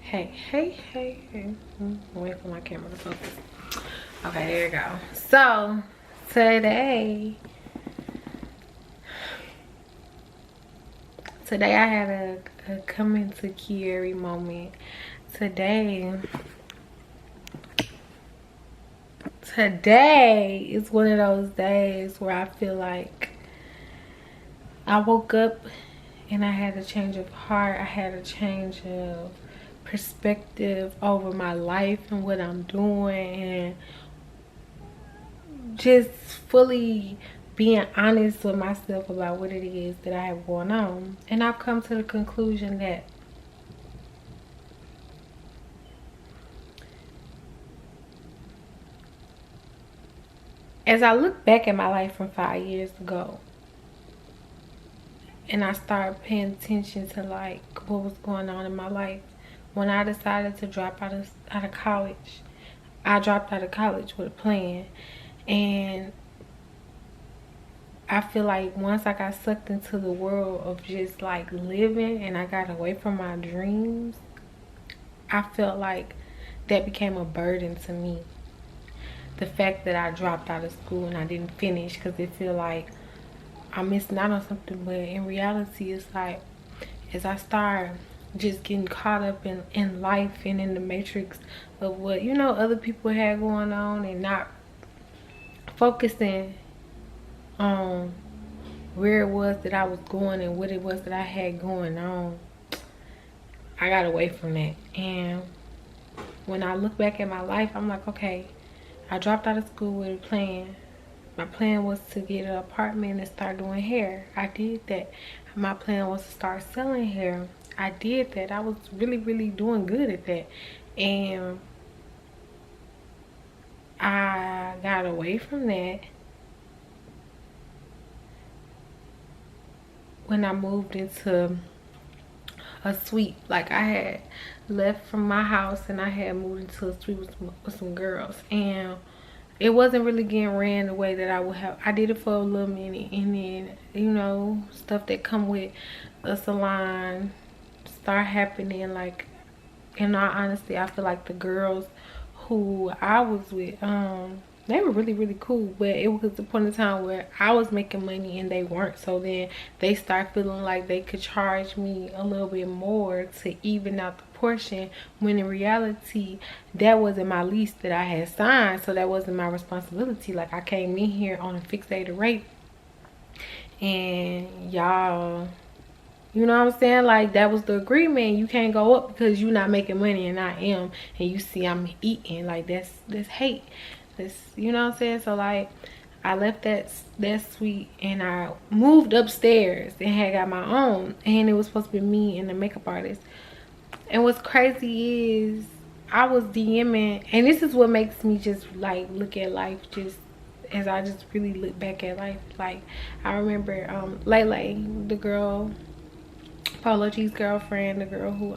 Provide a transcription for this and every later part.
Hey. Wait for my camera to focus. Okay, there you go. So today I had a coming to Qi'Airey moment. Today is one of those days where I feel like I woke up and I had a change of heart. I had a change of perspective over my life and what I'm doing, and just fully being honest with myself about what it is that I have going on. And I've come to the conclusion that as I look back at my life from 5 years ago, and I started paying attention to like what was going on in my life, when I decided to drop out of college, I dropped out of college with a plan. And I feel like once I got sucked into the world of just like living and I got away from my dreams, I felt like that became a burden to me. The fact that I dropped out of school and I didn't finish, because it feel like I'm missing out on something. But in reality, it's like as I start just getting caught up in life and in the matrix of what, you know, other people had going on, and not focusing on where it was that I was going and what it was that I had going on, I got away from that. And when I look back at my life, I'm like, okay, I dropped out of school with a plan. My plan was to get an apartment and start doing hair. I did that. My plan was to start selling hair. I did that. I was really doing good at that. And I got away from that when I moved into a suite. Like, I had left from my house and I had moved into a suite with some girls, and it wasn't really getting ran the way that I would have. I did it for a little minute, and then, you know, stuff that come with a salon start happening. Like, in all honesty, I feel like the girls who I was with, they were really cool, but it was the point in time where I was making money and they weren't. So then they start feeling like they could charge me a little bit more to even out the portion, when in reality that wasn't my lease that I had signed, so that wasn't my responsibility. Like, I came in here on a fixated rate, and y'all, you know what I'm saying, like, that was the agreement. You can't go up because you're not making money and I am, and you see I'm eating. Like, that's hate. That's, you know what I'm saying. So like, I left that suite and I moved upstairs and had got my own, and it was supposed to be me and the makeup artist. And what's crazy is I was DMing, and this is what makes me just like look at life, just as I just really look back at life. Like, I remember Lele, the girl, Polo G's girlfriend, the girl who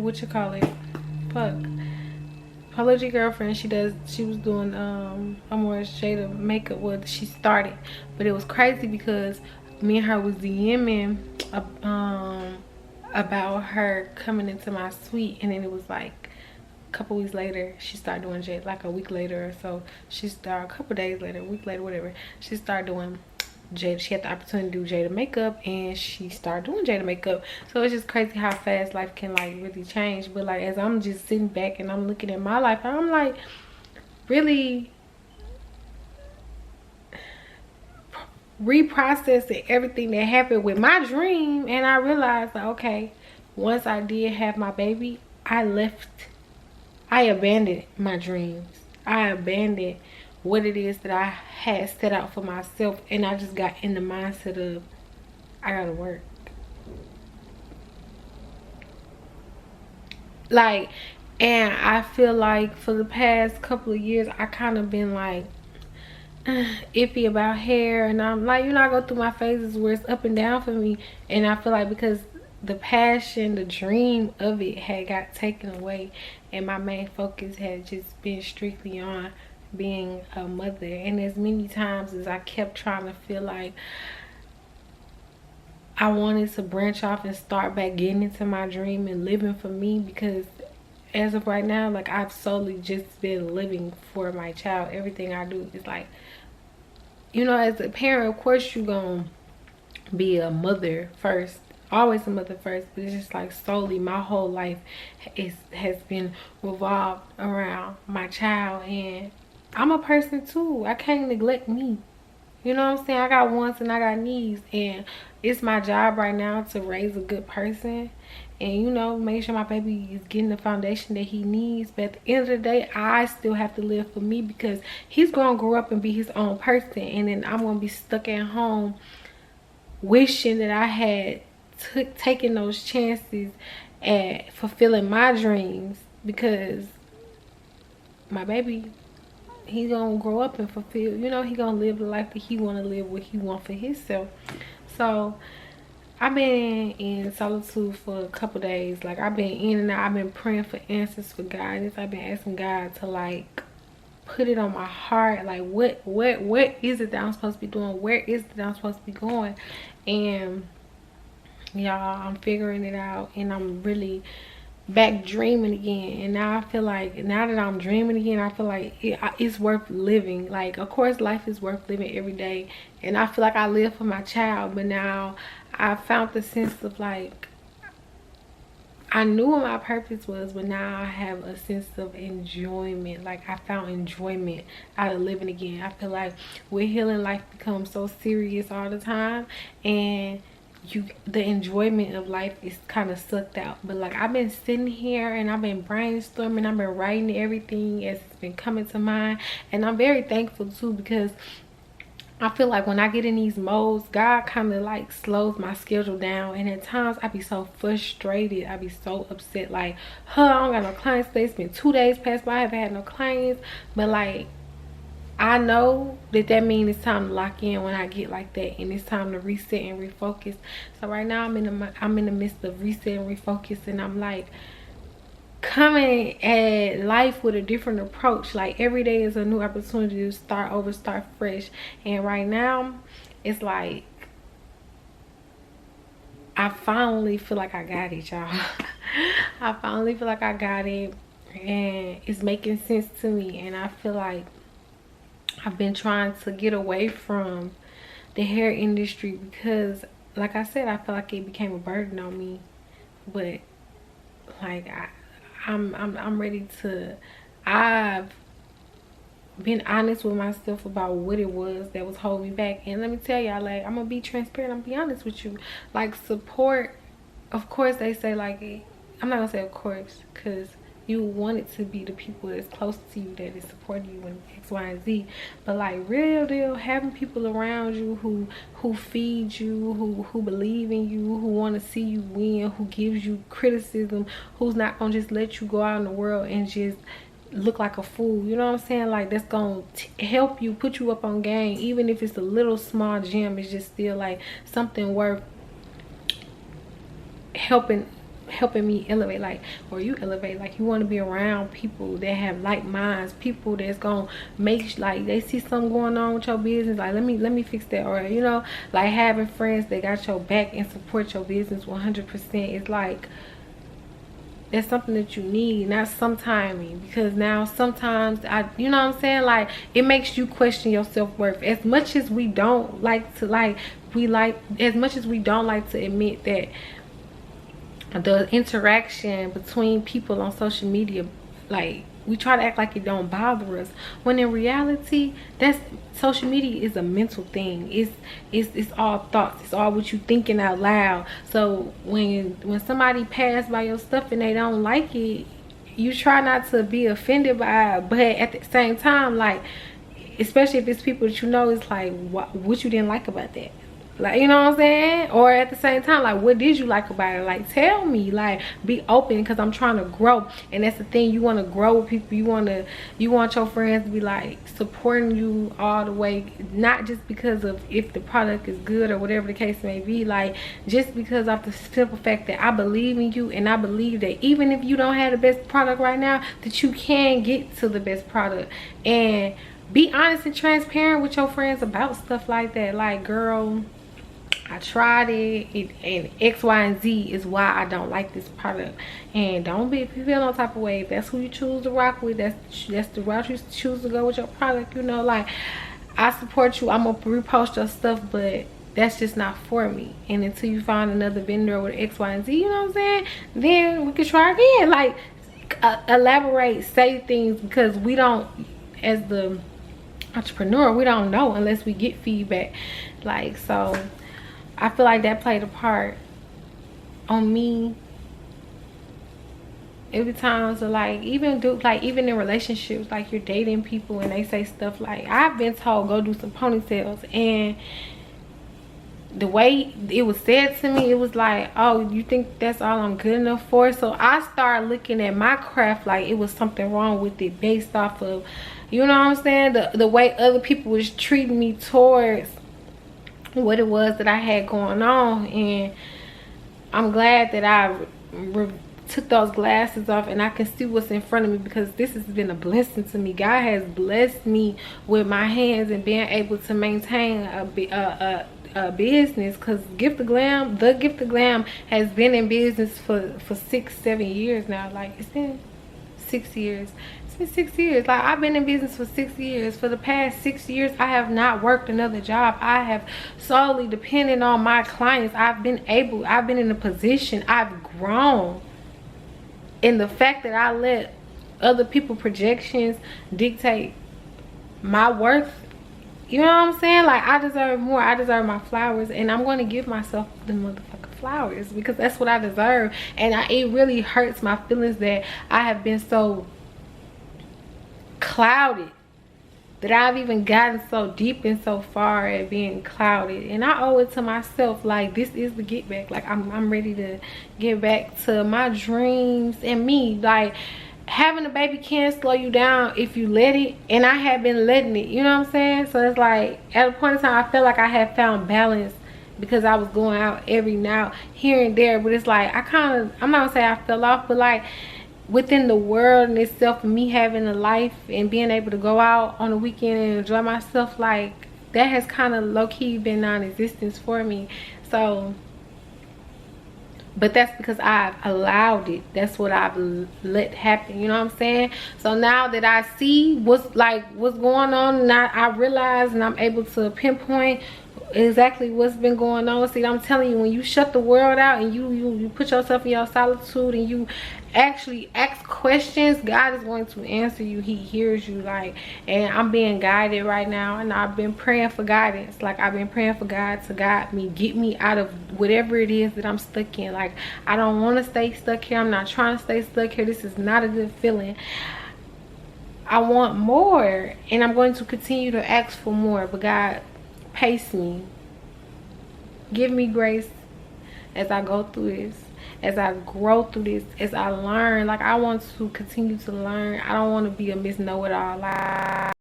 what you call it, fuck, Polo G girlfriend. She was doing a more shade of makeup. Well, she started, but it was crazy because me and her was DMing about her coming into my suite, and then it was like a couple weeks later she started doing Jada. Like a week later or so, she started, a couple days later, a week later, whatever, she started doing Jada. She had the opportunity to do Jada makeup, and she started doing Jada makeup. So it's just crazy how fast life can like really change. But like, as I'm just sitting back and I'm looking at my life, I'm like really reprocessing everything that happened with my dream. And I realized that, okay, once I did have my baby, I abandoned my dreams. I abandoned what it is that I had set out for myself, and I just got in the mindset of, I gotta work. Like, and I feel like for the past couple of years I kind of been like iffy about hair, and I'm like, you know, I go through my phases where it's up and down for me, and I feel like because the passion, the dream of it had got taken away, and my main focus had just been strictly on being a mother. And as many times as I kept trying to feel like I wanted to branch off and start back getting into my dream and living for me, because as of right now, like, I've solely just been living for my child. Everything I do is like, you know, as a parent, of course you're gonna be a mother first, always a mother first, but it's just like solely my whole life has been revolved around my child. And I'm a person too, I can't neglect me. You know what I'm saying? I got wants and I got needs, and it's my job right now to raise a good person and, you know, make sure my baby is getting the foundation that he needs. But at the end of the day, I still have to live for me, because he's gonna grow up and be his own person, and then I'm gonna be stuck at home wishing that I had taken those chances at fulfilling my dreams, because my baby, he gonna grow up and fulfill, you know, he gonna live the life that he want to live, what he want for himself. So I've been in solitude for a couple days. Like, I've been in and out. I've been praying for answers, for guidance. I've been asking God to, like, put it on my heart, like, what is it that I'm supposed to be doing? Where is it that I'm supposed to be going? And y'all, I'm figuring it out, and I'm really back dreaming again. And now I feel like, now that I'm dreaming again, I feel like it's worth living. Like, of course life is worth living every day, and I feel like I live for my child, but now I found the sense of, like, I knew what my purpose was, but now I have a sense of enjoyment. Like, I found enjoyment out of living again. I feel like with healing, life becomes so serious all the time, and the enjoyment of life is kind of sucked out. But, like, I've been sitting here and I've been brainstorming, I've been writing everything as it's been coming to mind, and I'm very thankful too, because I feel like when I get in these modes, God kind of, like, slows my schedule down. And at times I be so frustrated, I be so upset, like, I don't got no clients today. It's been 2 days past by, I haven't had no clients. But, like, I know that means it's time to lock in when I get like that, and it's time to reset and refocus. So right now I'm in the midst of reset and refocus, and I'm, like, coming at life with a different approach. Like, every day is a new opportunity to start over, start fresh. And right now it's like I finally feel like I got it, y'all. I finally feel like I got it, and it's making sense to me. And I feel like I've been trying to get away from the hair industry, because, like I said, I feel like it became a burden on me. But, like, I'm ready to. I've been honest with myself about what it was that was holding me back. And let me tell y'all, like, I'm gonna be transparent, I'm gonna be honest with you. Like, support, of course they say, like, I'm not gonna say of course, because you want it to be the people that's close to you that is supporting you in X, Y, and Z. But, like, real deal, having people around you who feed you, who believe in you, who want to see you win, who gives you criticism, who's not gonna just let you go out in the world and just look like a fool. You know what I'm saying? Like, that's gonna help you, put you up on game. Even if it's a little small gem, it's just still, like, something worth helping me elevate. Like, or you elevate. Like, you want to be around people that have like minds, people that's gonna make, like, they see something going on with your business, like, let me fix that. Or, you know, like, having friends that got your back and support your business 100%. It's like, that's something that you need, not sometiming. Because now sometimes you know what I'm saying, like, it makes you question your self-worth. As much as we don't like to, as much as we don't like to admit that the interaction between people on social media, like, we try to act like it don't bother us, when in reality, that's, social media is a mental thing. It's all thoughts, it's all what you thinking out loud. So when somebody pass by your stuff and they don't like it, you try not to be offended by it, but at the same time, like, especially if it's people that you know, it's like, what you didn't like about that. Like, you know what I'm saying? Or at the same time, like, what did you like about it? Like, tell me. Like, be open, because I'm trying to grow. And that's the thing, you want to grow with people. You want your friends to be, like, supporting you all the way, not just because of if the product is good or whatever the case may be. Like, just because of the simple fact that I believe in you, and I believe that even if you don't have the best product right now, that you can get to the best product. And be honest and transparent with your friends about stuff like that. Like, girl, I tried it, and X, Y, and Z is why I don't like this product. And don't be, if you feel no type of way, if that's who you choose to rock with, that's the route you choose to go with your product, you know, like, I support you. I'm gonna repost your stuff, but that's just not for me. And until you find another vendor with X, Y, and Z, you know what I'm saying, then we could try again. Like, elaborate, say things, because we don't, as the entrepreneur, we don't know unless we get feedback. Like, so I feel like that played a part on me. Every time, so like, even in relationships, like, you're dating people and they say stuff like, I've been told go do some ponytails, and the way it was said to me, it was like, oh, you think that's all I'm good enough for? So I started looking at my craft like it was something wrong with it, based off of, you know what I'm saying, the way other people was treating me towards what it was that I had going on. And I'm glad that I took those glasses off and I can see what's in front of me, because this has been a blessing to me. God has blessed me with my hands and being able to maintain a business, because the Gift of Glam has been in business for 6-7 years now. Like, it's been 6 years. It's been 6 years. Like, I've been in business for 6 years. For the past 6 years, I have not worked another job. I have solely depended on my clients. I've been in a position, I've grown. And the fact that I let other people's projections dictate my worth, you know what I'm saying? Like, I deserve more. I deserve my flowers, and I'm going to give myself the motherfucking flowers, because that's what I deserve. And it really hurts my feelings that I have been so clouded, that I've even gotten so deep and so far at being clouded. And I owe it to myself. Like, this is the get back. Like, I'm ready to get back to my dreams and me. Like, having a baby can slow you down if you let it, and I had been letting it, you know what I'm saying? So it's like, at a point in time, I felt like I had found balance, because I was going out every now, here and there. But it's like, I'm not gonna say I fell off, but like, within the world in itself, me having a life and being able to go out on the weekend and enjoy myself, like, that has kind of low-key been non-existence for me. So, but that's because I've allowed it. That's what I've let happen, you know what I'm saying? So now that I see what's going on, and I realize, and I'm able to pinpoint exactly what's been going on. See, I'm telling you, when you shut the world out and you put yourself in your solitude and you actually ask questions, God is going to answer you. He hears you. Like, and I'm being guided right now, and I've been praying for guidance. Like, I've been praying for God to guide me, get me out of whatever it is that I'm stuck in. Like, I don't want to stay stuck here. I'm not trying to stay stuck here. This is not a good feeling. I want more, and I'm going to continue to ask for more. But God, pace me, give me grace as I go through this, as I grow through this, as I learn. Like, I want to continue to learn. I don't want to be a Miss Know-It-All.